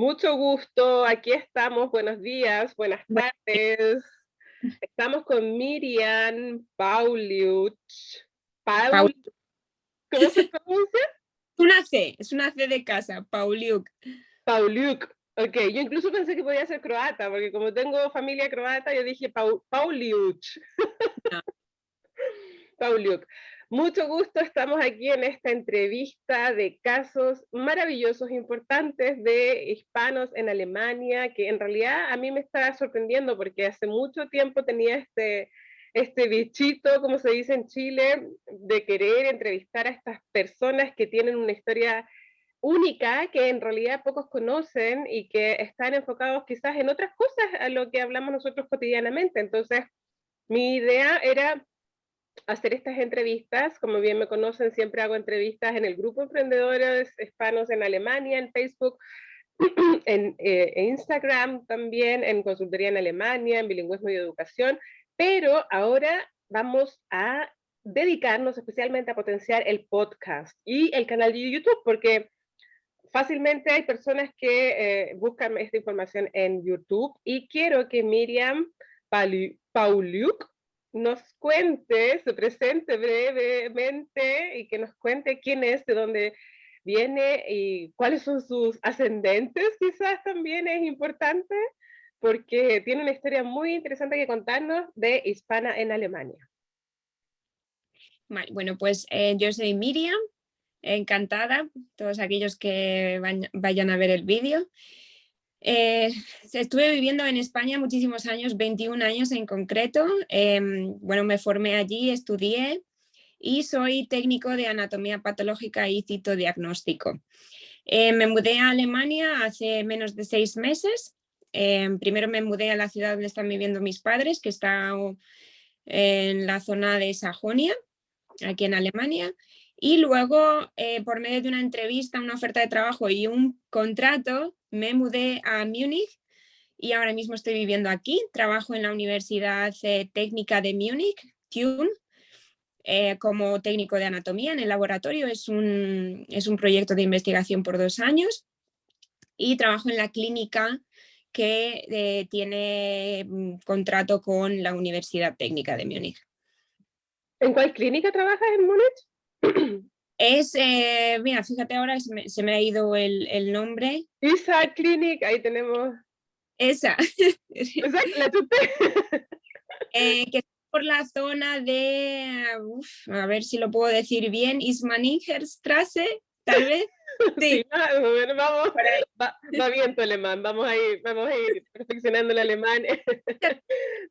Mucho gusto, aquí estamos, buenos días, buenas Bueno, tardes. Estamos con Miriam Pauliuch. Paul, Paul, ¿cómo se pronuncia? es una C de casa, Pauliuk. Pauliuk. Ok, yo incluso pensé que podía ser croata, porque como tengo familia croata, yo dije Pauliuch. No, Pauliuk. Mucho gusto, estamos aquí en esta entrevista de casos maravillosos, importantes de hispanos en Alemania, que en realidad a mí me está sorprendiendo porque hace mucho tiempo tenía este bichito, como se dice en Chile, de querer entrevistar a estas personas que tienen una historia única, que en realidad pocos conocen y que están enfocados quizás en otras cosas a lo que hablamos nosotros cotidianamente. Entonces, mi idea era hacer estas entrevistas. Como bien me conocen, siempre hago entrevistas en el grupo Emprendedores Hispanos en Alemania, en Facebook, en Instagram también, en Consultoría en Alemania, en Bilingüismo y Educación, pero ahora vamos a dedicarnos especialmente a potenciar el podcast y el canal de YouTube, porque fácilmente hay personas que buscan esta información en YouTube y quiero que Miriam Pauliuk nos cuente, se presente brevemente y que nos cuente quién es, de dónde viene y cuáles son sus ascendentes, quizás también es importante, porque tiene una historia muy interesante que contarnos de hispana en Alemania. vale, bueno, pues yo soy Miriam, encantada, todos aquellos que vayan a ver el vídeo. Estuve viviendo en España muchísimos años, 21 años en concreto. Bueno, me formé allí, estudié y soy técnico de anatomía patológica y citodiagnóstico. Me mudé a Alemania hace menos de 6 meses. Primero me mudé a la ciudad donde están viviendo mis padres, que está en la zona de Sajonia, aquí en Alemania. Y luego, por medio de una entrevista, una oferta de trabajo y un contrato, me mudé a Múnich y ahora mismo estoy viviendo aquí. Trabajo en la Universidad Técnica de Múnich, TUN, como técnico de anatomía en el laboratorio. Es un proyecto de investigación por 2 años y trabajo en la clínica que tiene contrato con la Universidad Técnica de Múnich. ¿En cuál clínica trabajas en Múnich? Mira, fíjate ahora, se me ha ido el nombre. Isa Clinic, ahí tenemos. Esa, Exacto, la chupé. que está por la zona de, a ver si lo puedo decir bien, Ismaningerstraße, tal vez. Sí, Sí, bueno, vamos, por ahí. va bien tu alemán, vamos a ir perfeccionando el alemán.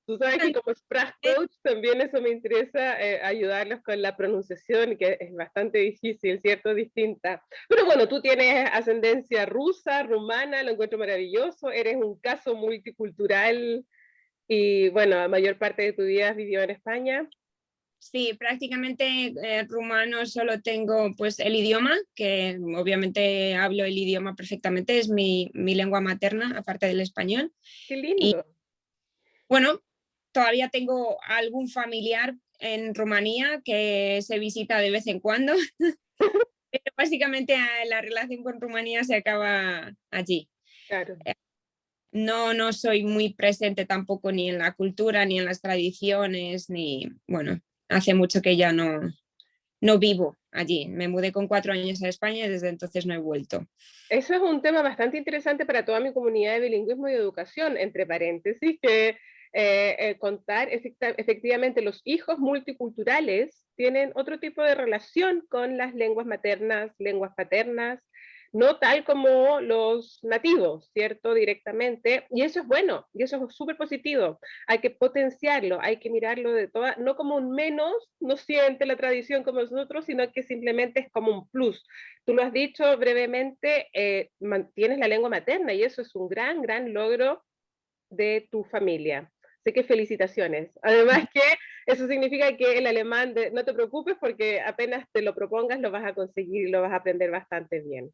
Tú sabes que como Sprachcoach también eso me interesa, ayudarlos con la pronunciación, que es bastante difícil, ¿cierto? Distinta. Pero bueno, tú tienes ascendencia rusa, rumana, lo encuentro maravilloso, eres un caso multicultural y bueno, la mayor parte de tu vida has vivido en España. Sí, prácticamente rumano solo tengo pues el idioma, que obviamente hablo el idioma perfectamente, es mi lengua materna, aparte del español. Qué Y lindo. bueno, todavía tengo algún familiar en Rumanía que se visita de vez en cuando, pero básicamente la relación con Rumanía se acaba allí. Claro. No soy muy presente tampoco ni en la cultura, ni en las tradiciones, ni, bueno, hace mucho que ya no vivo allí. Me mudé con 4 años a España y desde entonces no he vuelto. Eso es un tema bastante interesante para toda mi comunidad de bilingüismo y educación, entre paréntesis, que contar efectivamente los hijos multiculturales tienen otro tipo de relación con las lenguas maternas, lenguas paternas, no tal como los nativos, ¿cierto? Directamente, y eso es bueno, y eso es súper positivo. Hay que potenciarlo, hay que mirarlo de toda, no como un menos, no siente la tradición como nosotros, sino que simplemente es como un plus. Tú lo has dicho brevemente, mantienes la lengua materna y eso es un gran, gran logro de tu familia. Así que felicitaciones. Además que eso significa que el alemán, no te preocupes porque apenas te lo propongas lo vas a conseguir y lo vas a aprender bastante bien.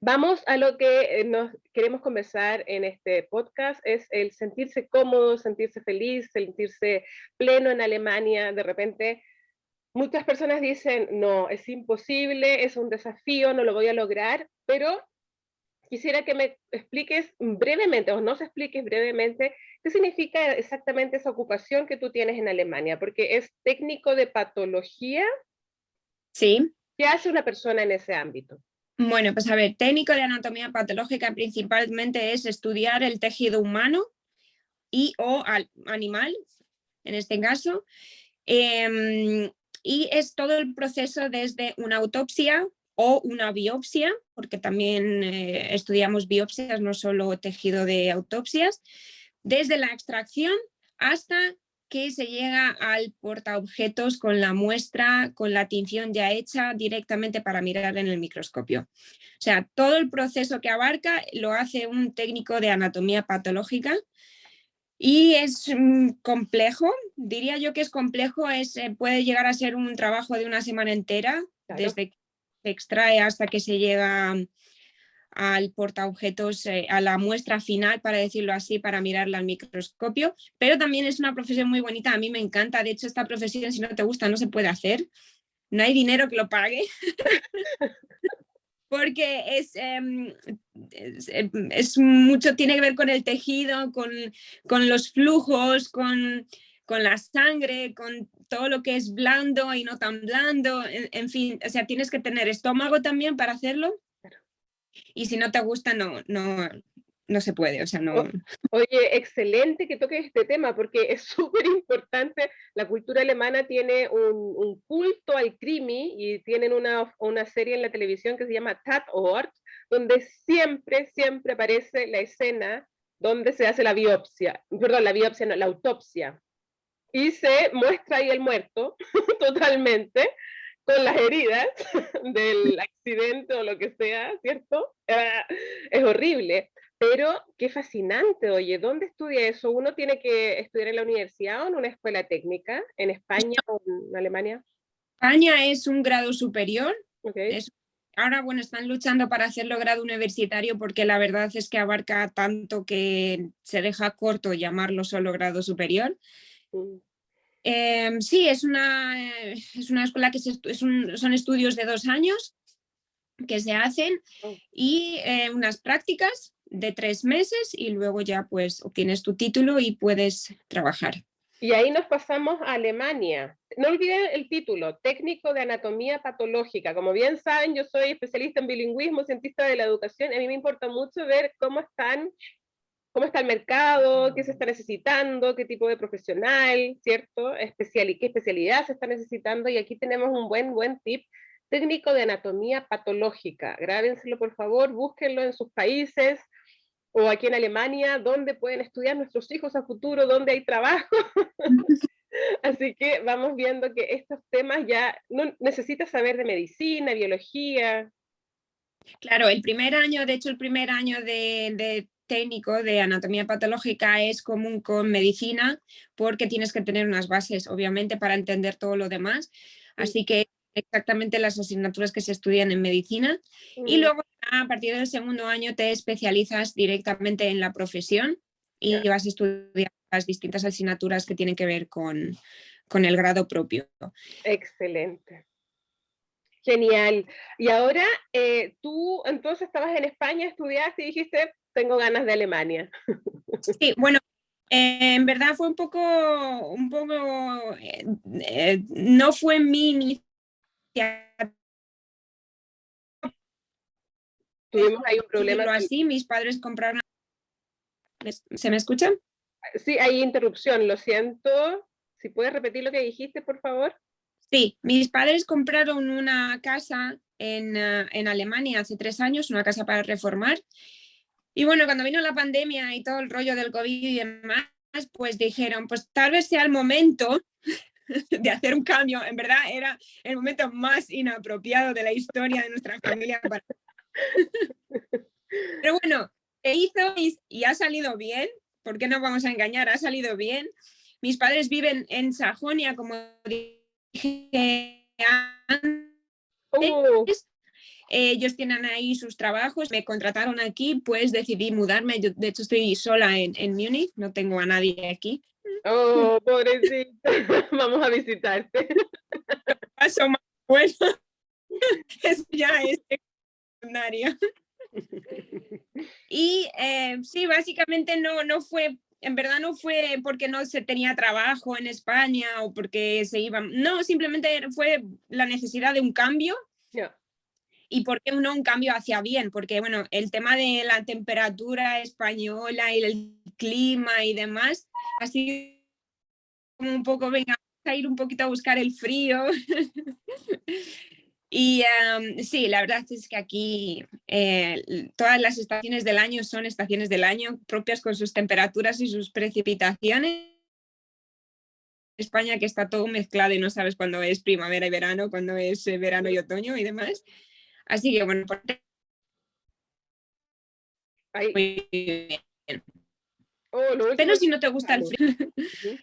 Vamos a lo que nos queremos conversar en este podcast, es el sentirse cómodo, sentirse feliz, sentirse pleno en Alemania. De repente muchas personas dicen, no, es imposible, es un desafío, no lo voy a lograr, pero quisiera que me expliques brevemente, o nos expliques brevemente, qué significa exactamente esa ocupación que tú tienes en Alemania, porque es técnico de patología. Sí. ¿Qué hace una persona en ese ámbito? Bueno, pues a ver, técnico de anatomía patológica principalmente es estudiar el tejido humano y o animal, en este caso, y es todo el proceso desde una autopsia o una biopsia, porque también estudiamos biopsias, no solo tejido de autopsias, desde la extracción hasta que se llega al portaobjetos con la muestra, con la tinción ya hecha directamente para mirar en el microscopio. O sea, todo el proceso que abarca lo hace un técnico de anatomía patológica y es complejo, diría yo que es complejo, puede llegar a ser un trabajo de una semana entera, Claro. desde que se extrae hasta que se llega al portaobjetos, a la muestra final, para decirlo así, para mirarla al microscopio, pero también es una profesión muy bonita, a mí me encanta, de hecho esta profesión si no te gusta no se puede hacer, no hay dinero que lo pague. Porque es mucho, tiene que ver con el tejido, con los flujos, con la sangre, con todo lo que es blando y no tan blando, en fin, o sea, tienes que tener estómago también para hacerlo y si no te gusta no se puede, o sea, no. Oye, excelente que toques este tema porque es súper importante. La cultura alemana tiene un culto al krimi y tienen una serie en la televisión que se llama Tatort, donde siempre, siempre aparece la escena donde se hace la biopsia, perdón, la biopsia no, la autopsia. Y se muestra ahí el muerto totalmente con las heridas del accidente o lo que sea, ¿cierto? Es horrible, pero qué fascinante, oye, ¿dónde estudia eso? ¿Uno tiene que estudiar en la universidad o en una escuela técnica, en España o en Alemania? España es un grado superior, Okay. ahora, bueno, están luchando para hacerlo grado universitario porque la verdad es que abarca tanto que se deja corto llamarlo solo grado superior. Mm. Sí, es una escuela que son estudios de 2 años que se hacen Oh. y unas prácticas de 3 meses y luego ya pues obtienes tu título y puedes trabajar. Y ahí nos pasamos a Alemania. No olviden el título, técnico de anatomía patológica. Como bien saben, yo soy especialista en bilingüismo, cientista de la educación. A mí me importa mucho ver cómo está el mercado, qué se está necesitando, qué tipo de profesional, ¿cierto? Qué especialidad se está necesitando. Y aquí tenemos un buen tip, técnico de anatomía patológica. Grábenselo, por favor, búsquenlo en sus países o aquí en Alemania, dónde pueden estudiar nuestros hijos a futuro, dónde hay trabajo. Así que vamos viendo que estos temas ya no necesitas saber de medicina, biología. Claro, el primer año, de hecho el primer año de técnico de anatomía patológica es común con medicina porque tienes que tener unas bases, obviamente, para entender todo lo demás. Así que exactamente las asignaturas que se estudian en medicina. Y Mm, luego a partir del segundo año te especializas directamente en la profesión ya, y vas a estudiar las distintas asignaturas que tienen que ver con el grado propio. excelente. Genial. Y ahora, tú entonces estabas en España, estudiaste y dijiste, tengo ganas de Alemania. Sí, bueno, en verdad fue no fue mi iniciativa, Tuvimos ahí un problema decirlo con... así, mis padres compraron, ¿se me escucha? Sí, hay interrupción, lo siento. Si puedes repetir lo que dijiste, por favor. Sí, mis padres compraron una casa en Alemania hace 3 años, una casa para reformar. Y bueno, cuando vino la pandemia y todo el rollo del COVID y demás, pues dijeron, pues tal vez sea el momento de hacer un cambio. En verdad era el momento más inapropiado de la historia de nuestra familia. Pero bueno, se hizo y ha salido bien. ¿Por qué no vamos a engañar? Ha salido bien. Mis padres viven en Sajonia, como dije Oh, antes. Ellos tienen ahí sus trabajos, me contrataron aquí, pues decidí mudarme. Yo, de hecho, estoy sola en Múnich, no tengo a nadie aquí. oh, pobrecita. Vamos a visitarte. Paso más bueno, eso ya es secundaria. Y sí, básicamente no fue, en verdad no fue porque no se tenía trabajo en España o porque se iban, no, simplemente fue la necesidad de un cambio. Ya. ¿Y por qué no un cambio hacia bien? Porque, bueno, el tema de la temperatura española y el clima y demás, así como un poco, venga, vamos a ir un poquito a buscar el frío. Y sí, la verdad es que aquí todas las estaciones del año son estaciones del año propias con sus temperaturas y sus precipitaciones. España que está todo mezclado y no sabes cuándo es primavera y verano, cuándo es verano y otoño y demás. Así que bueno, Ahí. muy bien. Oh, lo último Pero si que no te gusta el escuchamos. frío, Ujú.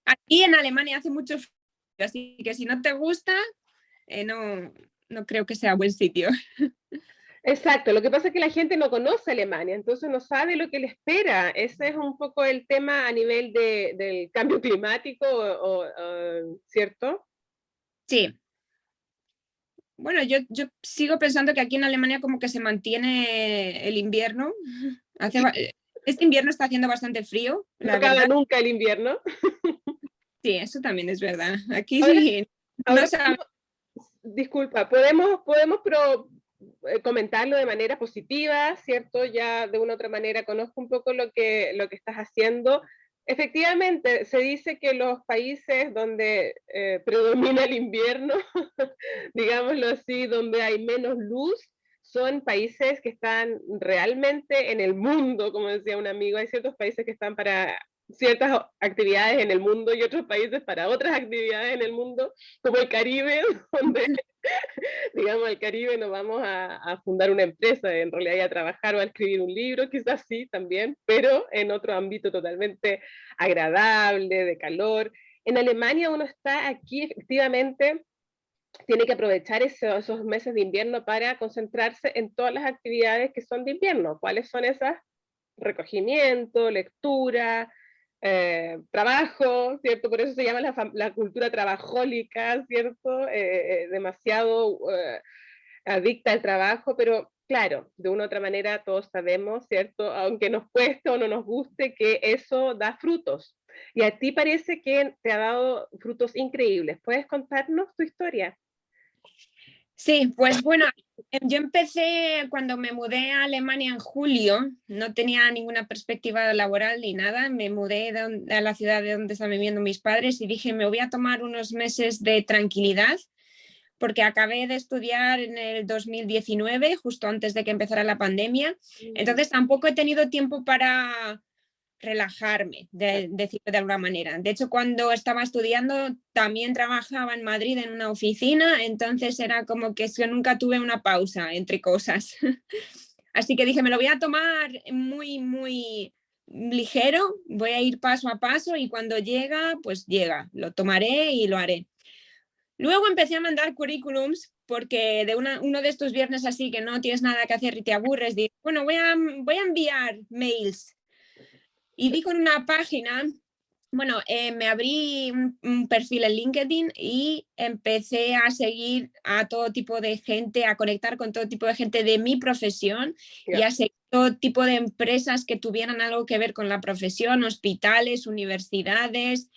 aquí en Alemania hace mucho frío, así que si no te gusta, no creo que sea buen sitio. Exacto, lo que pasa es que la gente no conoce Alemania, entonces no sabe lo que le espera. Ese es un poco el tema a nivel del cambio climático, ¿cierto? Sí, bueno, yo sigo pensando que aquí en Alemania como que se mantiene el invierno. Este invierno está haciendo bastante frío, No la acaba verdad. nunca el invierno. Sí, eso también es verdad. Aquí Ahora, sí, no ahora sabemos. disculpa, comentarlo de manera positiva, ¿cierto? Ya de una u otra manera conozco un poco lo que estás haciendo. Efectivamente, se dice que los países donde predomina el invierno, digámoslo así, donde hay menos luz, son países que están realmente en el mundo, como decía un amigo. Hay ciertos países que están para ciertas actividades en el mundo y otros países para otras actividades en el mundo, como el Caribe, donde, digamos, al Caribe nos vamos a fundar una empresa, en realidad, y a trabajar o a escribir un libro, quizás sí también, pero en otro ámbito totalmente agradable, de calor. En Alemania uno está aquí efectivamente, tiene que aprovechar esos meses de invierno para concentrarse en todas las actividades que son de invierno. ¿Cuáles son esas? Recogimiento, lectura, trabajo, ¿cierto? Por eso se llama la cultura trabajólica, ¿cierto? Demasiado adicta al trabajo, pero claro, de una u otra manera todos sabemos, ¿cierto? Aunque nos cueste o no nos guste, que eso da frutos. Y a ti parece que te ha dado frutos increíbles. ¿Puedes contarnos tu historia? Sí, pues bueno, yo empecé cuando me mudé a Alemania en julio, no tenía ninguna perspectiva laboral ni nada, me mudé a la ciudad de donde están viviendo mis padres y dije, me voy a tomar unos meses de tranquilidad porque acabé de estudiar en el 2019, justo antes de que empezara la pandemia, Mm, entonces tampoco he tenido tiempo para relajarme, decirlo de alguna manera. De hecho, cuando estaba estudiando, también trabajaba en Madrid en una oficina, entonces era como que yo nunca tuve una pausa entre cosas. Así que dije, me lo voy a tomar muy ligero, voy a ir paso a paso y cuando llega, pues llega, lo tomaré y lo haré. Luego empecé a mandar currículums porque uno de estos viernes así que no tienes nada que hacer y te aburres, digo, bueno, voy a enviar mails. Y di con una página, bueno, me abrí un perfil en LinkedIn y empecé a seguir a todo tipo de gente, a conectar con todo tipo de gente de mi profesión y ya. a seguir todo tipo de empresas que tuvieran algo que ver con la profesión, hospitales, universidades,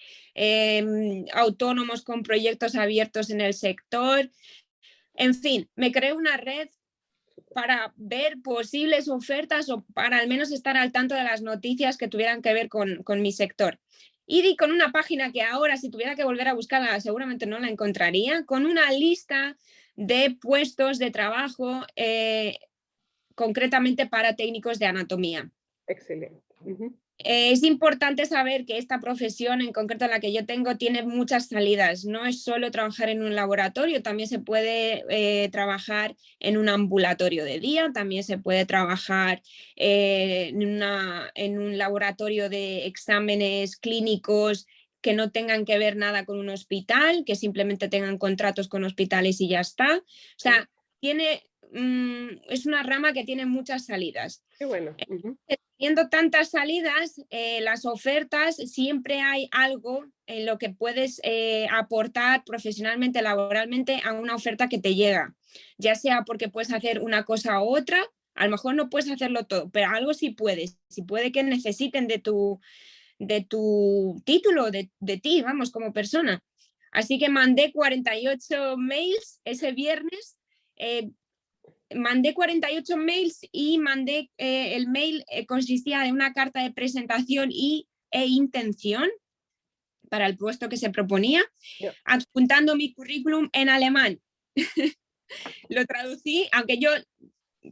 autónomos con proyectos abiertos en el sector. En fin, me creé una red para ver posibles ofertas o para al menos estar al tanto de las noticias que tuvieran que ver con mi sector. Y di con una página que ahora, si tuviera que volver a buscarla, seguramente no la encontraría, con una lista de puestos de trabajo concretamente para técnicos de anatomía. Excelente. Ujú. Es importante saber que esta profesión, en concreto la que yo tengo, tiene muchas salidas. No es solo trabajar en un laboratorio, también se puede trabajar en un ambulatorio de día, también se puede trabajar en un laboratorio de exámenes clínicos que no tengan que ver nada con un hospital, que simplemente tengan contratos con hospitales y ya está. O sea, es una rama que tiene muchas salidas. Qué bueno. Ujú. Teniendo tantas salidas, las ofertas, siempre hay algo en lo que puedes aportar profesionalmente, laboralmente a una oferta que te llega, ya sea porque puedes hacer una cosa u otra A lo mejor no puedes hacerlo todo, pero algo sí puedes. Si puede que necesiten de tu título, de ti, vamos, como persona. Así que mandé 48 mails ese viernes. Mandé 48 mails y mandé el mail consistía de una carta de presentación e intención para el puesto que se proponía, Ya. adjuntando mi currículum en alemán. Lo traducí, aunque yo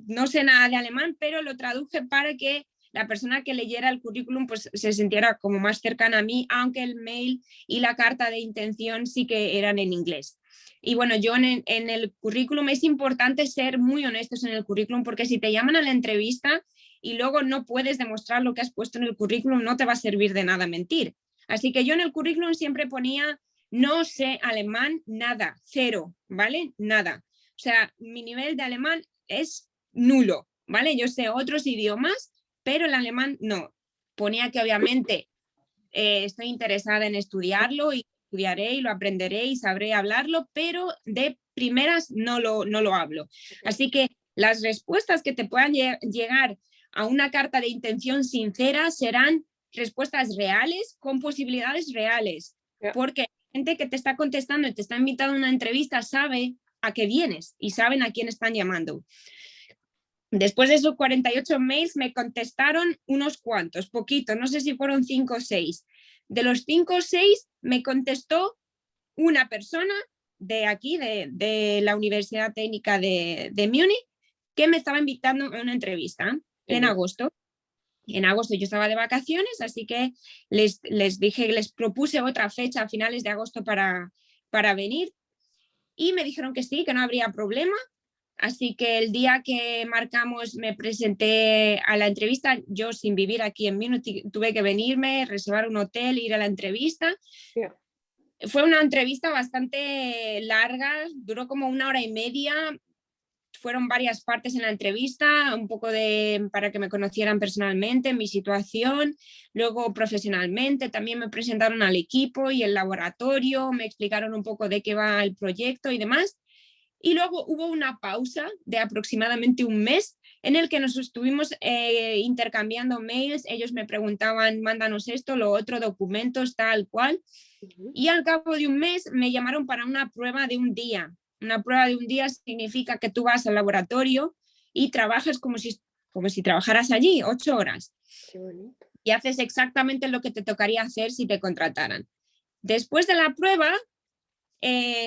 no sé nada de alemán, pero lo traduje para que la persona que leyera el currículum pues se sintiera como más cercana a mí, aunque el mail y la carta de intención sí que eran en inglés. Y bueno, yo en el currículum es importante ser muy honestos en el currículum, porque si te llaman a la entrevista y luego no puedes demostrar lo que has puesto en el currículum, no te va a servir de nada mentir. Así que yo en el currículum siempre ponía no sé alemán, nada, cero, ¿vale? Nada. O sea, mi nivel de alemán es nulo, ¿vale? Yo sé otros idiomas, pero el alemán no. Ponía que obviamente estoy interesada en estudiarlo y estudiaré y lo aprenderé y sabré hablarlo, pero de primeras no lo hablo. Así que las respuestas que te puedan llegar a una carta de intención sincera serán respuestas reales con posibilidades reales, porque gente que te está contestando y te está invitando a una entrevista sabe a qué vienes y saben a quién están llamando. Después de esos 48 mails me contestaron unos cuantos, poquitos, no sé si fueron 5 o 6. De los 5 o 6 me contestó una persona de aquí, de la Universidad Técnica de Múnich, que me estaba invitando a una entrevista en agosto. En agosto yo estaba de vacaciones, así que les dije, les propuse otra fecha a finales de agosto para venir y me dijeron que sí, que no habría problema. Así que el día que marcamos me presenté a la entrevista, yo sin vivir aquí en Múnich tuve que venirme, reservar un hotel, ir a la entrevista. Yeah. Fue una entrevista bastante larga, duró como 1 hora y media, fueron varias partes en la entrevista, un poco para que me conocieran personalmente, mi situación, luego profesionalmente, también me presentaron al equipo y el laboratorio, me explicaron un poco de qué va el proyecto y demás. Y luego hubo una pausa de aproximadamente un mes en el que nos estuvimos intercambiando mails. Ellos me preguntaban, mándanos esto, lo otro, documentos, tal cual. Y al cabo de un mes me llamaron para una prueba de un día. Una prueba de un día significa que tú vas al laboratorio y trabajas como si trabajaras allí 8 horas. Qué bonito. Y haces exactamente lo que te tocaría hacer si te contrataran. Después de la prueba,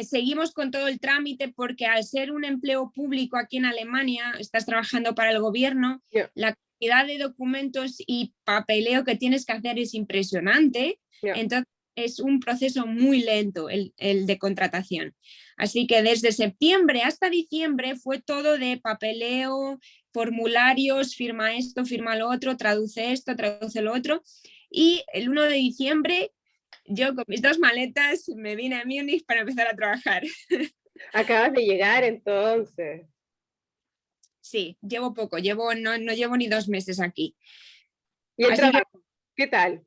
seguimos con todo el trámite porque al ser un empleo público aquí en Alemania, estás trabajando para el gobierno, la cantidad de documentos y papeleo que tienes que hacer es impresionante. Entonces es un proceso muy lento el de contratación. Así que desde septiembre hasta diciembre fue todo de papeleo, formularios, firma esto, firma lo otro, traduce esto, traduce lo otro. Y el 1 de diciembre yo con mis 2 maletas me vine a Múnich para empezar a trabajar. Acabas de llegar entonces. Sí, llevo poco, no llevo ni 2 meses aquí. ¿Y el Así trabajo? ¿Qué tal?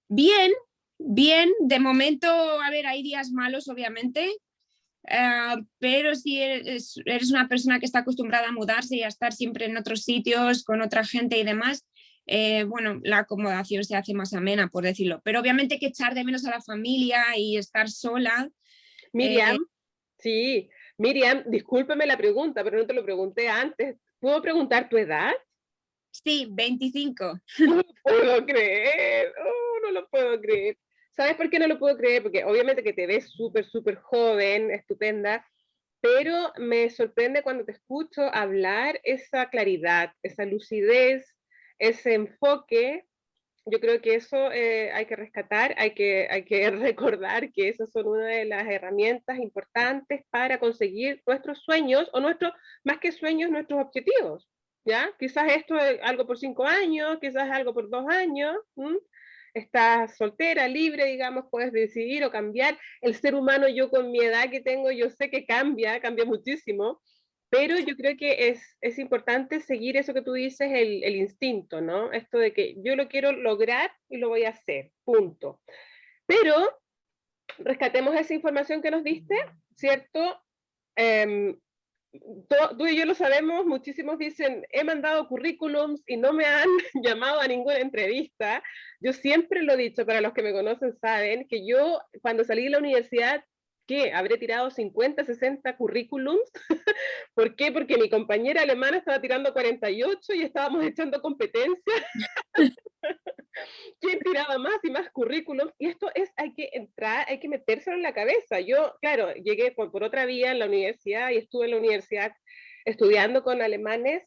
Bien, bien. De momento, a ver, hay días malos, obviamente, pero si eres una persona que está acostumbrada a mudarse y a estar siempre en otros sitios, con otra gente y demás, bueno, la acomodación se hace más amena, por decirlo. Pero obviamente hay que echar de menos a la familia y estar sola. Miriam, sí. Miriam, discúlpeme la pregunta, pero no te lo pregunté antes. ¿Puedo preguntar tu edad? Sí, 25. No lo puedo creer. Oh, no lo puedo creer. ¿Sabes por qué no lo puedo creer? Porque obviamente que te ves súper, súper joven, estupenda, pero me sorprende cuando te escucho hablar esa claridad, esa lucidez, ese enfoque. Yo creo que eso hay que rescatar, hay que recordar que esas son una de las herramientas importantes para conseguir nuestros sueños o nuestros, más que sueños, nuestros objetivos. ¿Ya? Quizás esto es algo por 5 años, quizás algo por 2 años. Estás soltera, libre, digamos, puedes decidir o cambiar. El ser humano, yo con mi edad que tengo, yo sé que cambia muchísimo, pero yo creo que es importante seguir eso que tú dices, el instinto, ¿no? Esto de que yo lo quiero lograr y lo voy a hacer, punto. Pero rescatemos esa información que nos diste, ¿cierto? tú y yo lo sabemos, muchísimos dicen, he mandado currículums y no me han llamado a ninguna entrevista. Yo siempre lo he dicho, para los que me conocen saben, que yo cuando salí de la universidad, ¿qué? Habré tirado 50, 60 currículums. ¿Por qué? Porque mi compañera alemana estaba tirando 48 y estábamos echando competencia. ¿Quién tiraba más y más currículums? Y esto es, hay que entrar, hay que metérselo en la cabeza. Yo, claro, llegué por otra vía en la universidad y estuve en la universidad estudiando con alemanes,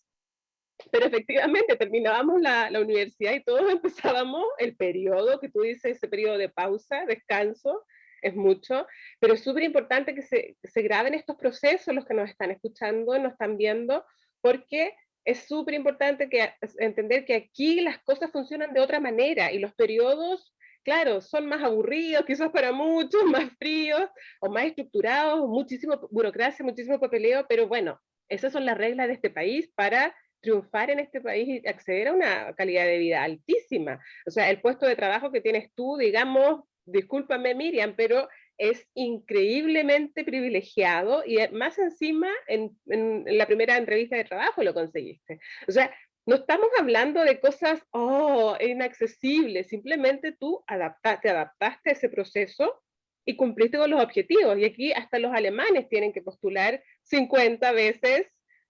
pero efectivamente terminábamos la universidad y todos empezábamos el periodo que tú dices, ese periodo de pausa, descanso, es mucho, pero es súper importante que se graben estos procesos, los que nos están escuchando, nos están viendo, porque es súper importante que, entender que aquí las cosas funcionan de otra manera y los periodos, claro, son más aburridos, quizás para muchos, más fríos o más estructurados, muchísima burocracia, muchísimo papeleo, pero bueno, esas son las reglas de este país para triunfar en este país y acceder a una calidad de vida altísima. O sea, el puesto de trabajo que tienes tú, digamos, discúlpame Miriam, pero es increíblemente privilegiado y más encima en la primera entrevista de trabajo lo conseguiste. O sea, no estamos hablando de cosas, oh, inaccesibles, simplemente tú te adaptaste a ese proceso y cumpliste con los objetivos. Y aquí hasta los alemanes tienen que postular 50 veces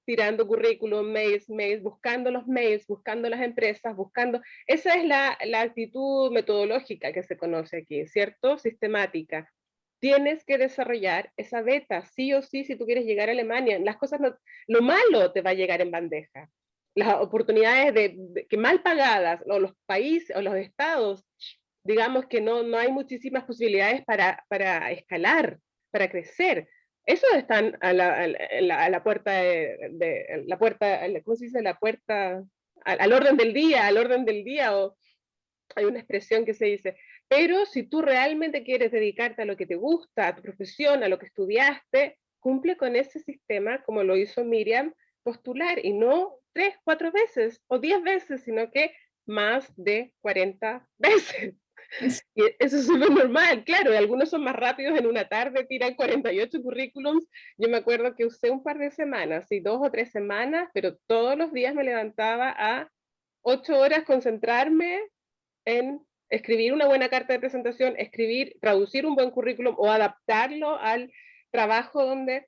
tirando currículum, mails, buscando los mails, buscando las empresas, buscando... Esa es la actitud metodológica que se conoce aquí, ¿cierto? Sistemática. Tienes que desarrollar esa beta, sí o sí, si tú quieres llegar a Alemania. Las cosas no, lo malo te va a llegar en bandeja. Las oportunidades que mal pagadas, o los países, o los estados, digamos que no hay muchísimas posibilidades para escalar, para crecer. Esos están a la puerta la puerta, ¿cómo se dice? La puerta, al orden del día, al orden del día, o hay una expresión que se dice, pero si tú realmente quieres dedicarte a lo que te gusta, a tu profesión, a lo que estudiaste, cumple con ese sistema como lo hizo Miriam, postular, y no 3, 4 veces o 10 veces, sino que más de 40 veces. Y eso es súper normal, claro, y algunos son más rápidos, en una tarde tiran 48 currículums. Yo me acuerdo que usé un par de semanas, sí, 2 o 3 semanas, pero todos los días me levantaba a 8 horas concentrarme en escribir una buena carta de presentación, escribir, traducir un buen currículum o adaptarlo al trabajo donde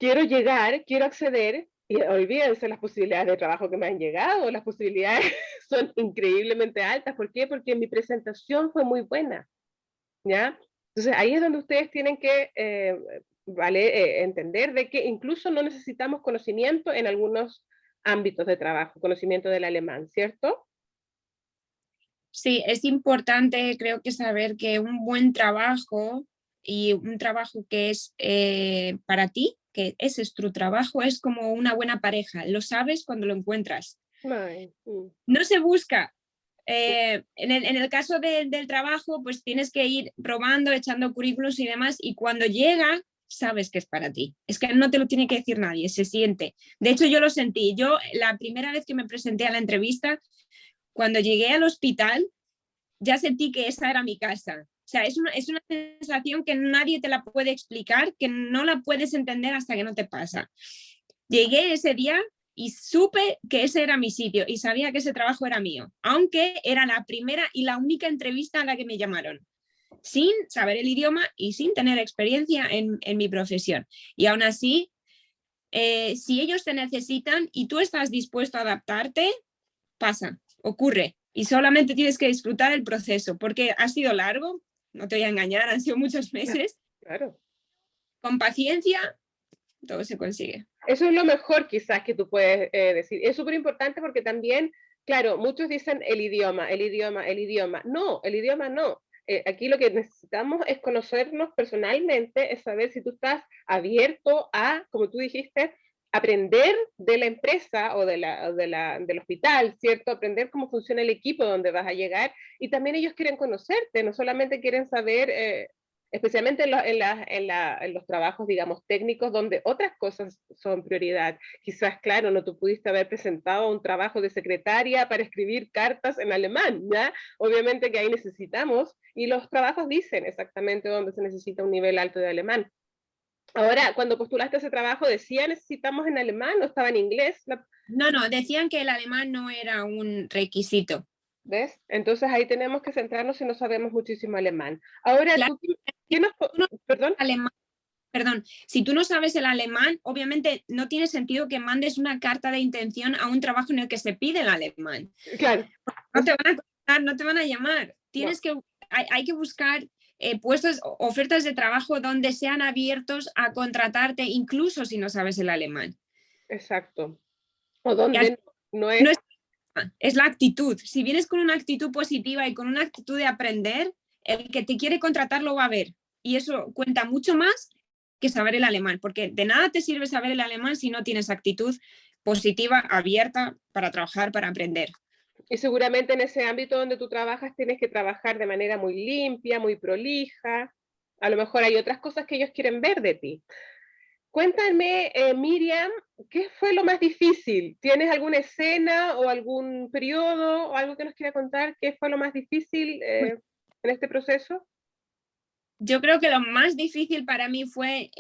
quiero llegar, quiero acceder, y olvídense las posibilidades de trabajo que me han llegado, las posibilidades son increíblemente altas. ¿Por qué? Porque mi presentación fue muy buena, ¿ya? Entonces ahí es donde ustedes tienen que entender de que incluso no necesitamos conocimiento en algunos ámbitos de trabajo, conocimiento del alemán, ¿cierto? Sí, es importante, creo que saber que un buen trabajo y un trabajo que es para ti, que ese es tu trabajo, es como una buena pareja. Lo sabes cuando lo encuentras. Ay, No se busca. En el caso del trabajo, pues tienes que ir probando, echando currículos y demás, y cuando llega, sabes que es para ti. Es que no te lo tiene que decir nadie, se siente. De hecho, yo lo sentí. Yo, la primera vez que me presenté a la entrevista, cuando llegué al hospital, ya sentí que esa era mi casa. O sea, es una sensación que nadie te la puede explicar, que no la puedes entender hasta que no te pasa. Llegué ese día y supe que ese era mi sitio y sabía que ese trabajo era mío, aunque era la primera y la única entrevista a la que me llamaron, sin saber el idioma y sin tener experiencia en mi profesión. Y aún así, si ellos te necesitan y tú estás dispuesto a adaptarte, pasa, ocurre. Y solamente tienes que disfrutar el proceso, porque ha sido largo, no te voy a engañar, han sido muchos meses. claro. Con paciencia, todo se consigue. Eso es lo mejor quizás que tú puedes decir. Es súper importante porque también, claro, muchos dicen el idioma, el idioma, el idioma. No, el idioma no. Aquí lo que necesitamos es conocernos personalmente, es saber si tú estás abierto a, como tú dijiste, aprender de la empresa o del hospital, ¿cierto? Aprender cómo funciona el equipo donde vas a llegar. Y también ellos quieren conocerte, no solamente quieren saber especialmente en los trabajos, digamos, técnicos, donde otras cosas son prioridad. Quizás, claro, no tú pudiste haber presentado un trabajo de secretaria para escribir cartas en alemán, ¿ya? Obviamente que ahí necesitamos, y los trabajos dicen exactamente dónde se necesita un nivel alto de alemán. Ahora, cuando postulaste ese trabajo, ¿decía necesitamos en alemán o estaba en inglés? No, decían que el alemán no era un requisito. ¿Ves? Entonces ahí tenemos que centrarnos si no sabemos muchísimo alemán. Ahora, Claro, ¿tú si qué nos... tú no Perdón? alemán, perdón, si tú no sabes el alemán, obviamente no tiene sentido que mandes una carta de intención a un trabajo en el que se pide el alemán. Claro. No te van a contestar, no te van a llamar. No, Hay que buscar puestos, ofertas de trabajo donde sean abiertos a contratarte, incluso si no sabes el alemán. exacto. O Y al donde final no no es... es la actitud. Si vienes con una actitud positiva y con una actitud de aprender, el que te quiere contratar lo va a ver. Y eso cuenta mucho más que saber el alemán, porque de nada te sirve saber el alemán si no tienes actitud positiva, abierta para trabajar, para aprender. Y seguramente en ese ámbito donde tú trabajas tienes que trabajar de manera muy limpia, muy prolija. A lo mejor hay otras cosas que ellos quieren ver de ti. Cuéntame, Miriam, ¿qué fue lo más difícil? ¿Tienes alguna escena o algún periodo o algo que nos quiera contar? ¿Qué fue lo más difícil en este proceso? Yo creo que lo más difícil para mí fue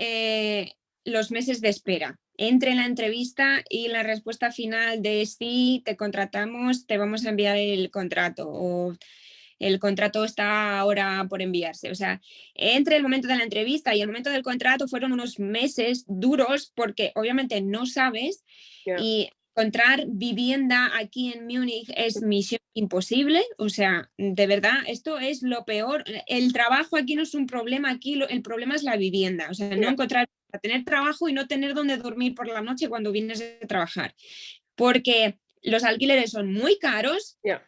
los meses de espera entre la entrevista y la respuesta final de sí, te contratamos, te vamos a enviar el contrato o el contrato está ahora por enviarse. O sea, entre el momento de la entrevista y el momento del contrato fueron unos meses duros porque obviamente no sabes Ya. y encontrar vivienda aquí en Múnich es misión imposible. O sea, de verdad, esto es lo peor. El trabajo aquí no es un problema, aquí el problema es la vivienda. O sea, no Ya. encontrar, tener trabajo y no tener dónde dormir por la noche cuando vienes de trabajar. Porque los alquileres son muy caros Ya.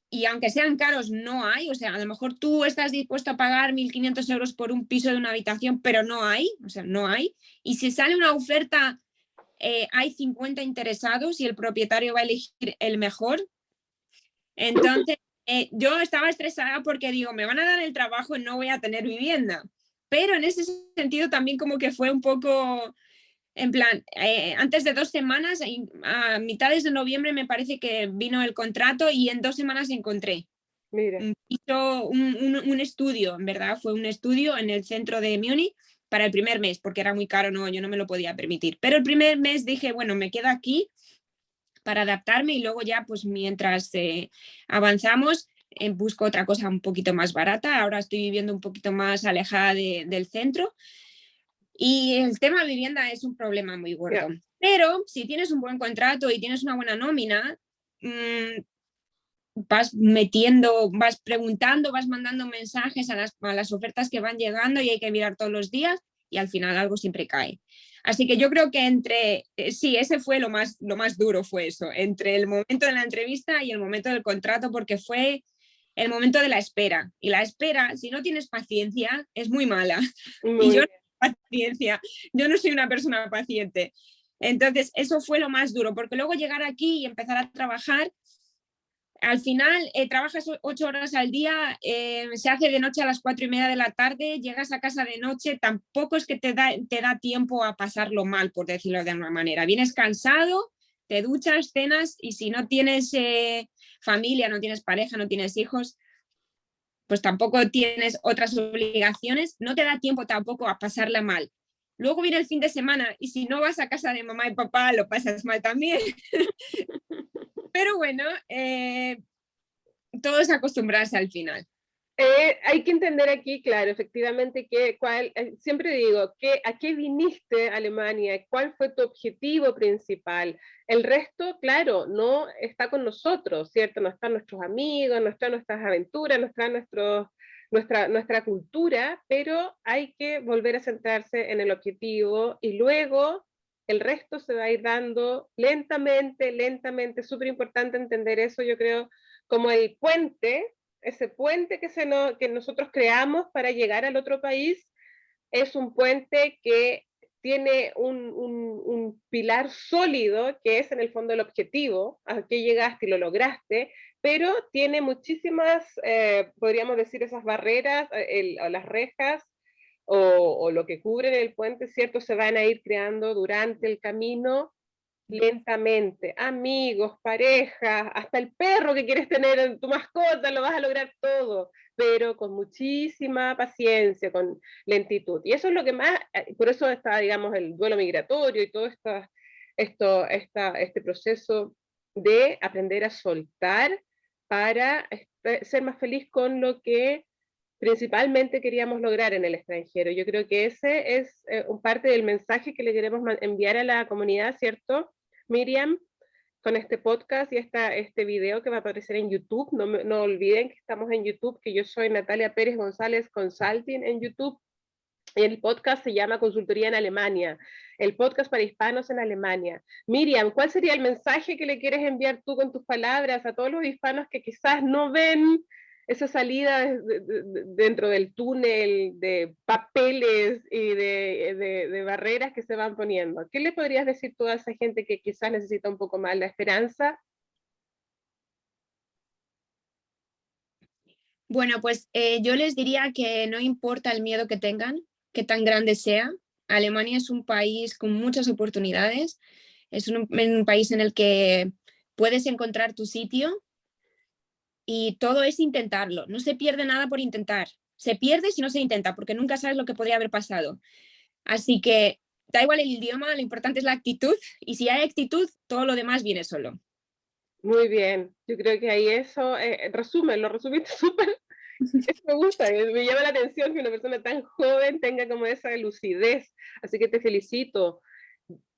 y aunque sean caros, no hay. O sea, a lo mejor tú estás dispuesto a pagar 1.500 euros por un piso de una habitación, pero no hay. O sea, no hay. Y si sale una oferta, hay 50 interesados y el propietario va a elegir el mejor. Entonces, yo estaba estresada porque digo, me van a dar el trabajo y no voy a tener vivienda. Pero en ese sentido también como que fue un poco, en plan, antes de 2 semanas, a mitades de noviembre me parece que vino el contrato y en 2 semanas encontré. Mira. Hizo un estudio, en verdad, fue un estudio en el centro de Múnich para el primer mes, porque era muy caro, no, yo no me lo podía permitir. Pero el primer mes dije, bueno, me quedo aquí para adaptarme y luego ya, pues mientras avanzamos, busco otra cosa un poquito más barata. Ahora estoy viviendo un poquito más alejada del centro y el tema de vivienda es un problema muy gordo. Ya. Pero si tienes un buen contrato y tienes una buena nómina, mmm, vas metiendo, vas preguntando, vas mandando mensajes a las ofertas que van llegando y hay que mirar todos los días y al final algo siempre cae. Así que yo creo que sí, ese fue lo más duro, fue eso, entre el momento de la entrevista y el momento del contrato, porque fue el momento de la espera. Y la espera, si no tienes paciencia, es muy mala. Y yo Muy no tengo paciencia, yo no soy una persona paciente. Entonces, eso fue lo más duro, porque luego llegar aquí y empezar a trabajar al final trabajas 8 horas al día, se hace de noche a las 4:30 de la tarde, llegas a casa de noche, tampoco es que te da tiempo a pasarlo mal, por decirlo de alguna manera. Vienes cansado, te duchas, cenas y si no tienes familia, no tienes pareja, no tienes hijos, pues tampoco tienes otras obligaciones, no te da tiempo tampoco a pasarla mal. Luego viene el fin de semana y si no vas a casa de mamá y papá, lo pasas mal también. Pero bueno, todo es acostumbrarse al final. Hay que entender aquí, claro, efectivamente, siempre digo, ¿a qué viniste a Alemania? ¿Cuál fue tu objetivo principal? El resto, claro, no está con nosotros, ¿cierto? No están nuestros amigos, no están nuestras aventuras, no está nuestra cultura, pero hay que volver a centrarse en el objetivo y luego el resto se va a ir dando lentamente, lentamente. Es súper importante entender eso, yo creo, como el puente, ese puente que nosotros creamos para llegar al otro país es un puente que tiene un pilar sólido, que es en el fondo el objetivo, a que llegaste y lo lograste, pero tiene muchísimas, podríamos decir, esas barreras, o las rejas, o lo que cubren el puente, ¿cierto? Se van a ir creando durante el camino lentamente, amigos, parejas, hasta el perro que quieres tener en tu mascota, lo vas a lograr todo, pero con muchísima paciencia, con lentitud. Y eso es lo que más, por eso está, digamos, el duelo migratorio y todo este proceso de aprender a soltar para ser más feliz con lo que principalmente queríamos lograr en el extranjero. Yo creo que ese es un parte del mensaje que le queremos enviar a la comunidad, ¿cierto, Miriam? Con este podcast y este video que va a aparecer en YouTube. No olviden que estamos en YouTube, que yo soy Natalia Pérez González Consulting en YouTube. Y el podcast se llama Consultoría en Alemania, el podcast para hispanos en Alemania. Miriam, ¿cuál sería el mensaje que le quieres enviar tú con tus palabras a todos los hispanos que quizás no ven esa salida dentro del túnel de papeles y de barreras que se van poniendo? ¿Qué le podrías decir tú a esa gente que quizás necesita un poco más la esperanza? Bueno, pues yo les diría que no importa el miedo que tengan, que tan grande sea. Alemania es un país con muchas oportunidades, es un país en el que puedes encontrar tu sitio y todo es intentarlo. No se pierde nada por intentar. Se pierde si no se intenta, porque nunca sabes lo que podría haber pasado. Así que da igual el idioma, lo importante es la actitud y si hay actitud, todo lo demás viene solo. Muy bien, yo creo que ahí eso lo resumiste súper. Eso me gusta, me llama la atención que una persona tan joven tenga como esa lucidez, así que te felicito.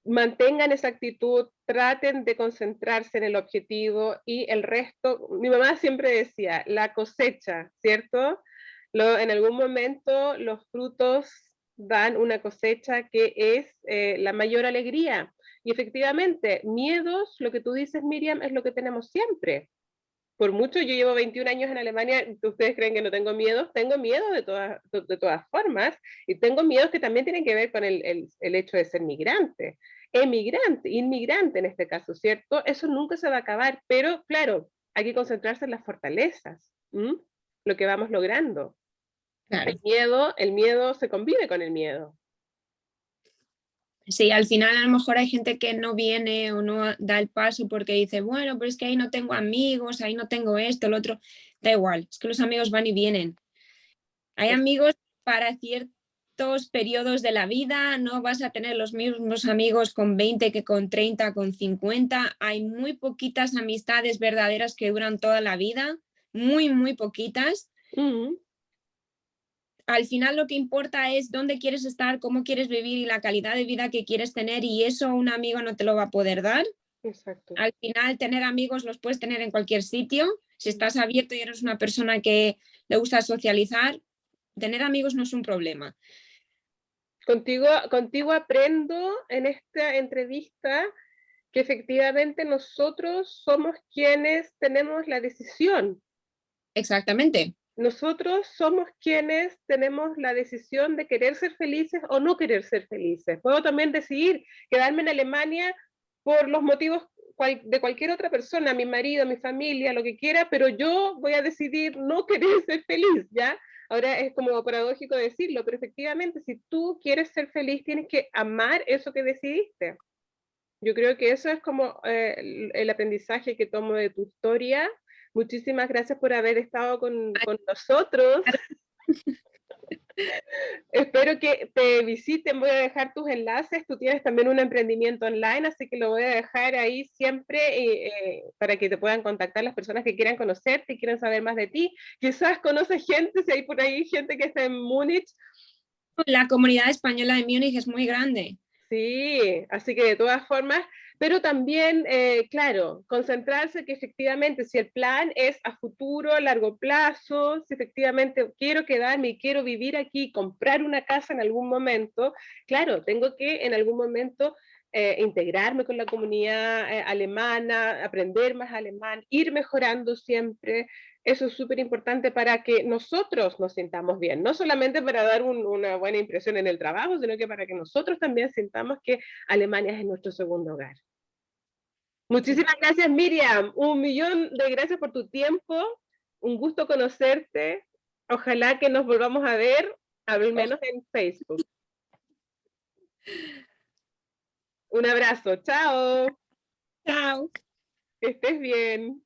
Mantengan esa actitud, traten de concentrarse en el objetivo y el resto, mi mamá siempre decía, la cosecha, ¿cierto? En algún momento los frutos dan una cosecha que es la mayor alegría. Y efectivamente, miedos, lo que tú dices, Miriam, es lo que tenemos siempre. Por mucho, yo llevo 21 años en Alemania, ustedes creen que no tengo miedo de todas formas, y tengo miedos que también tienen que ver con el hecho de ser migrante, emigrante, inmigrante en este caso, ¿cierto? Eso nunca se va a acabar, pero claro, hay que concentrarse en las fortalezas, lo que vamos logrando. Claro. El miedo se convive con el miedo. Sí, al final a lo mejor hay gente que no viene o no da el paso porque dice, bueno, pero es que ahí no tengo amigos, ahí no tengo esto, lo otro. Da igual, es que los amigos van y vienen. Hay amigos para ciertos periodos de la vida, no vas a tener los mismos amigos con 20 que con 30, con 50. Hay muy poquitas amistades verdaderas que duran toda la vida, muy, muy poquitas. Al final lo que importa es dónde quieres estar, cómo quieres vivir y la calidad de vida que quieres tener y eso un amigo no te lo va a poder dar. Exacto. Al final tener amigos los puedes tener en cualquier sitio. Si estás abierto y eres una persona que le gusta socializar, tener amigos no es un problema. Contigo aprendo en esta entrevista que efectivamente nosotros somos quienes tenemos la decisión. Exactamente. Nosotros somos quienes tenemos la decisión de querer ser felices o no querer ser felices. Puedo también decidir quedarme en Alemania por los motivos de cualquier otra persona, mi marido, mi familia, lo que quiera, pero yo voy a decidir no querer ser feliz, ¿ya? Ahora es como paradójico decirlo, pero efectivamente si tú quieres ser feliz tienes que amar eso que decidiste. Yo creo que eso es como el aprendizaje que tomo de tu historia. Muchísimas gracias por haber estado con nosotros. Espero que te visiten, voy a dejar tus enlaces, tú tienes también un emprendimiento online, así que lo voy a dejar ahí siempre para que te puedan contactar las personas que quieran conocerte y quieran saber más de ti. Quizás conoces gente, si hay por ahí gente que está en Múnich. La comunidad española de Múnich es muy grande. Sí, así que de todas formas, pero también, claro, concentrarse que efectivamente si el plan es a futuro, a largo plazo, si efectivamente quiero quedarme y quiero vivir aquí, comprar una casa en algún momento, claro, tengo que en algún momento integrarme con la comunidad alemana, aprender más alemán, ir mejorando siempre. Eso es súper importante para que nosotros nos sintamos bien, no solamente para dar una buena impresión en el trabajo, sino que para que nosotros también sintamos que Alemania es nuestro segundo hogar. Muchísimas gracias, Miriam. 1.000.000 de gracias por tu tiempo. Un gusto conocerte. Ojalá que nos volvamos a ver, al menos en Facebook. Un abrazo. Chao. Chao. Que estés bien.